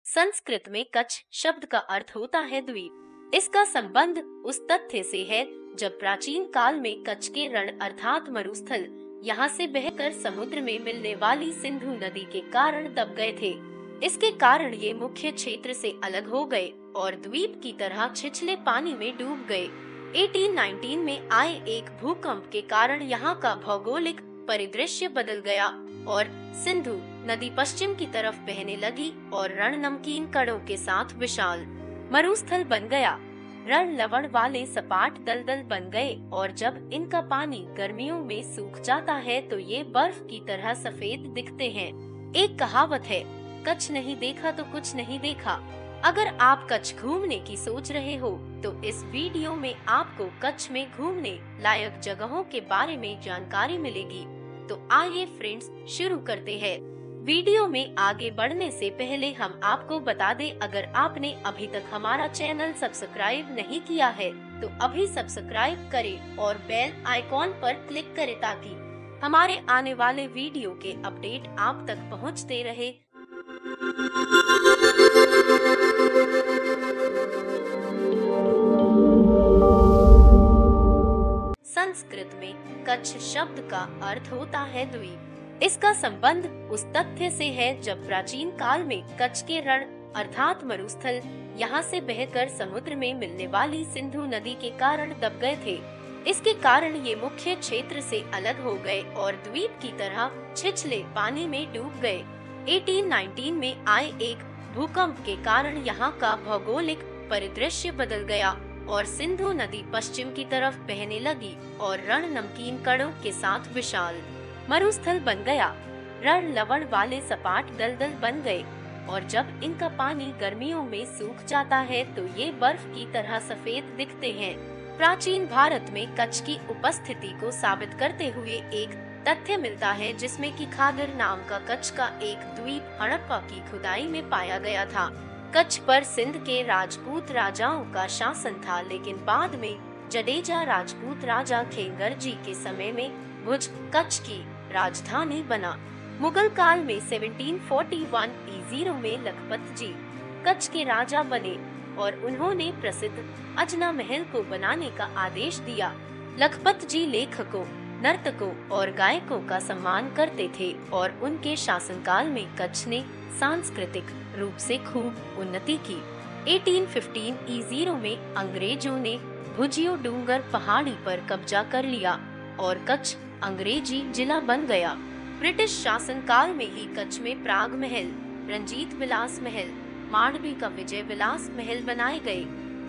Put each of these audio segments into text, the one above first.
संस्कृत में कच्छ शब्द का अर्थ होता है द्वीप। इसका संबंध उस तथ्य से है जब प्राचीन काल में कच्छ के रण अर्थात मरुस्थल यहाँ से बहकर समुद्र में मिलने वाली सिंधु नदी के कारण दब गए थे। इसके कारण ये मुख्य क्षेत्र से अलग हो गए और द्वीप की तरह छिछले पानी में डूब गए। 1819 में आए एक भूकंप के कारण यहाँ का भौगोलिक परिदृश्य बदल गया और सिंधु नदी पश्चिम की तरफ बहने लगी और रण नमकीन कणों के साथ विशाल मरुस्थल बन गया। रण लवण वाले सपाट दलदल बन गए और जब इनका पानी गर्मियों में सूख जाता है तो ये बर्फ की तरह सफेद दिखते हैं। एक कहावत है, कच्छ नहीं देखा तो कुछ नहीं देखा। अगर आप कच्छ घूमने की सोच रहे हो तो इस वीडियो में आपको कच्छ में घूमने लायक जगहों के बारे में जानकारी मिलेगी। तो आइए फ्रेंड्स शुरू करते हैं। वीडियो में आगे बढ़ने से पहले हम आपको बता दें, अगर आपने अभी तक हमारा चैनल सब्सक्राइब नहीं किया है तो अभी सब्सक्राइब करें और बेल आइकॉन पर क्लिक करें ताकि हमारे आने वाले वीडियो के अपडेट आप तक पहुंचते रहे। संस्कृत में कच्छ शब्द का अर्थ होता है द्वीप। इसका संबंध उस तथ्य से है जब प्राचीन काल में कच्छ के रण अर्थात मरुस्थल यहाँ से बहकर समुद्र में मिलने वाली सिंधु नदी के कारण दब गए थे। इसके कारण ये मुख्य क्षेत्र से अलग हो गए और द्वीप की तरह छिछले पानी में डूब गए। 1819 में आए एक भूकंप के कारण यहाँ का भौगोलिक परिदृश्य बदल गया और सिंधु नदी पश्चिम की तरफ बहने लगी और रण नमकीन कणों के साथ विशाल मरुस्थल बन गया। रण लवण वाले सपाट दलदल बन गए और जब इनका पानी गर्मियों में सूख जाता है तो ये बर्फ की तरह सफेद दिखते हैं। प्राचीन भारत में कच्छ की उपस्थिति को साबित करते हुए एक तथ्य मिलता है जिसमें कि खादर नाम का कच्छ का एक द्वीप हड़प्पा की खुदाई में पाया गया था। कच्छ पर सिंध के राजपूत राजाओं का शासन था, लेकिन बाद में जडेजा राजपूत राजा खेंगर जी के समय में भुज कच्छ की राजधानी बना। मुगल काल में 1741 ईसा में लखपत जी कच्छ के राजा बने और उन्होंने प्रसिद्ध अजना महल को बनाने का आदेश दिया। लखपत जी लेखकों, नर्तकों और गायकों का सम्मान करते थे और उनके शासनकाल में कच्छ ने सांस्कृतिक रूप से खूब उन्नति की। 1815 ईसा में अंग्रेजों ने भुजियो डूंगर पहाड़ी पर कब्जा कर लिया और कच्छ अंग्रेजी जिला बन गया। ब्रिटिश शासनकाल में ही कच्छ में प्राग महल, रंजीत विलास महल, मांडवी का विजय विलास महल बनाए गए।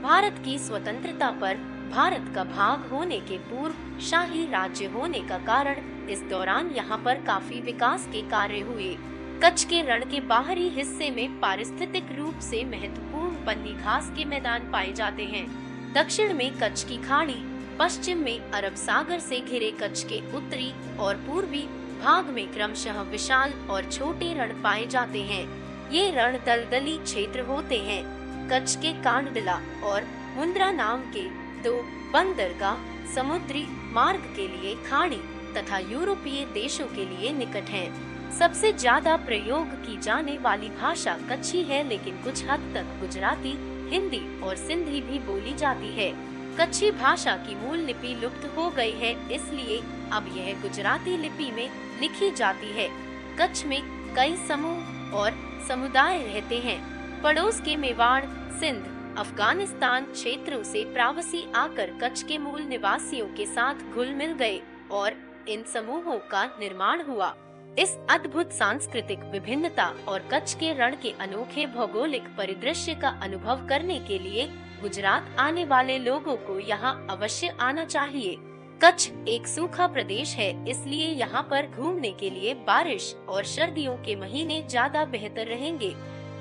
भारत की स्वतंत्रता पर भारत का भाग होने के पूर्व शाही राज्य होने का कारण इस दौरान यहाँ पर काफी विकास के कार्य हुए। कच्छ के रण के बाहरी हिस्से में पारिस्थितिक रूप से महत्वपूर्ण बन्नी घास के मैदान पाए जाते हैं। दक्षिण में कच्छ की खाड़ी, पश्चिम में अरब सागर से घिरे कच्छ के उत्तरी और पूर्वी भाग में क्रमशः विशाल और छोटे रण पाए जाते हैं। ये रण दलदली क्षेत्र होते हैं। कच्छ के कांडला और मुंद्रा नाम के दो बंदरगाह समुद्री मार्ग के लिए खाड़ी तथा यूरोपीय देशों के लिए निकट हैं। सबसे ज्यादा प्रयोग की जाने वाली भाषा कच्छी है, लेकिन कुछ हद तक गुजराती, हिंदी और सिंधी भी बोली जाती है। कच्छी भाषा की मूल लिपि लुप्त हो गई है, इसलिए अब यह गुजराती लिपि में लिखी जाती है। कच्छ में कई समूह और समुदाय रहते हैं। पड़ोस के मेवाड़, सिंध, अफगानिस्तान क्षेत्रों से प्रवासी आकर कच्छ के मूल निवासियों के साथ घुल मिल गए और इन समूहों का निर्माण हुआ। इस अद्भुत सांस्कृतिक विभिन्नता और कच्छ के रण के अनोखे भौगोलिक परिदृश्य का अनुभव करने के लिए गुजरात आने वाले लोगों को यहाँ अवश्य आना चाहिए। कच्छ एक सूखा प्रदेश है, इसलिए यहाँ पर घूमने के लिए बारिश और सर्दियों के महीने ज्यादा बेहतर रहेंगे।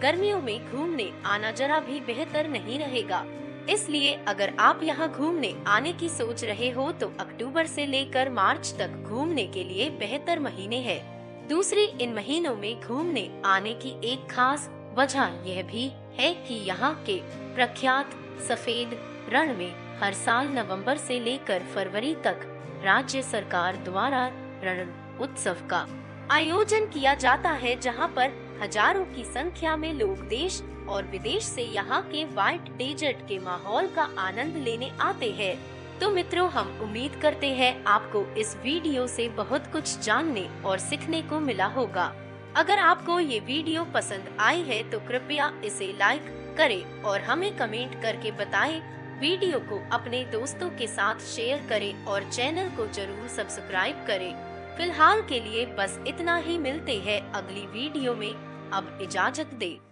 गर्मियों में घूमने आना जरा भी बेहतर नहीं रहेगा। इसलिए अगर आप यहाँ घूमने आने की सोच रहे हो तो अक्टूबर से लेकर मार्च तक घूमने के लिए बेहतर महीने हैं। दूसरी, इन महीनों में घूमने आने की एक खास वजह यह भी है कि यहाँ के प्रख्यात सफेद रण में हर साल नवंबर से लेकर फरवरी तक राज्य सरकार द्वारा रण उत्सव का आयोजन किया जाता है, जहां पर हजारों की संख्या में लोग देश और विदेश से यहाँ के व्हाइट डेजर्ट के माहौल का आनंद लेने आते हैं। तो मित्रों, हम उम्मीद करते हैं आपको इस वीडियो से बहुत कुछ जानने और सीखने को मिला होगा। अगर आपको ये वीडियो पसंद आई है तो कृपया इसे लाइक करें और हमें कमेंट करके बताएं। वीडियो को अपने दोस्तों के साथ शेयर करें और चैनल को जरूर सब्सक्राइब करें। फिलहाल के लिए बस इतना ही, मिलते हैं अगली वीडियो में। अब इजाजत दें।